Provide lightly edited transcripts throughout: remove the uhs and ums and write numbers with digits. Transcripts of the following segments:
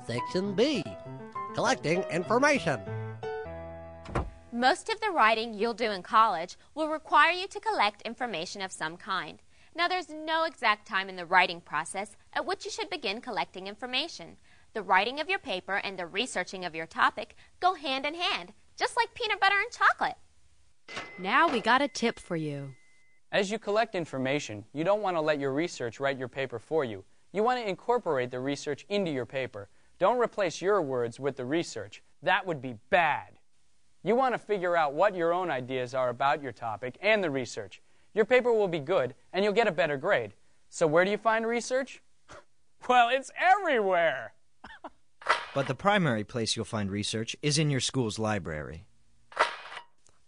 Section B, collecting information. Most of the writing you'll do in college will require you to collect information of some kind. Now, there's no exact time in the writing process at which you should begin collecting information. The writing of your paper and the researching of your topic go hand in hand, just like peanut butter and chocolate. Now we got a tip for you. As you collect information, you don't want to let your research write your paper for you. You want to incorporate the research into your paper. Don't replace your words with the research. That would be bad. You want to figure out what your own ideas are about your topic and the research. Your paper will be good, and you'll get a better grade. So where do you find research? Well, it's everywhere! But the primary place you'll find research is in your school's library.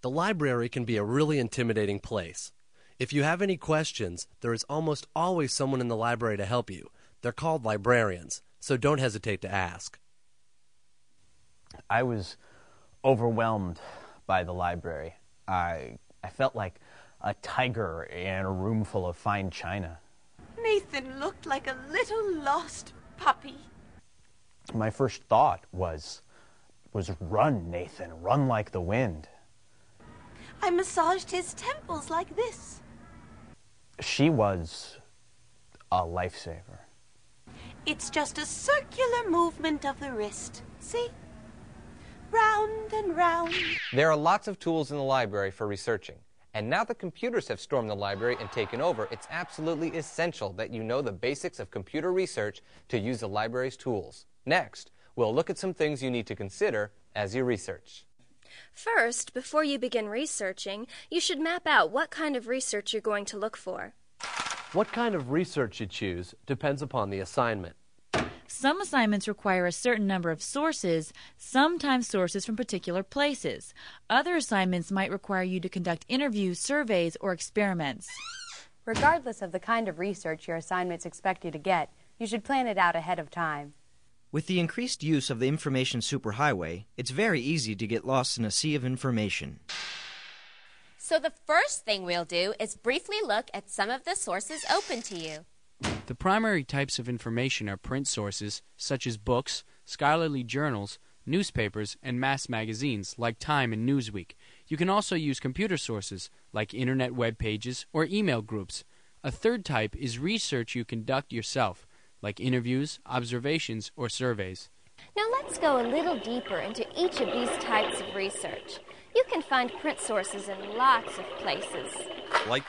The library can be a really intimidating place. If you have any questions, there is almost always someone in the library to help you. They're called librarians, so don't hesitate to ask. I was overwhelmed by the library. I felt like a tiger in a room full of fine china. Nathan looked like a little lost puppy. My first thought was run, Nathan, run like the wind. I massaged his temples like this. She was a lifesaver. It's just a circular movement of the wrist. See? Round and round. There are lots of tools in the library for researching. And now that computers have stormed the library and taken over, it's absolutely essential that you know the basics of computer research to use the library's tools. Next, we'll look at some things you need to consider as you research. First, before you begin researching, you should map out what kind of research you're going to look for. What kind of research you choose depends upon the assignment. Some assignments require a certain number of sources, sometimes sources from particular places. Other assignments might require you to conduct interviews, surveys, or experiments. Regardless of the kind of research your assignments expect you to get, you should plan it out ahead of time. With the increased use of the information superhighway, it's very easy to get lost in a sea of information. So the first thing we'll do is briefly look at some of the sources open to you. The primary types of information are print sources, such as books, scholarly journals, newspapers, and mass magazines, like Time and Newsweek. You can also use computer sources, like internet web pages or email groups. A third type is research you conduct yourself, like interviews, observations, or surveys. Now let's go a little deeper into each of these types of research. You can find print sources in lots of places. Like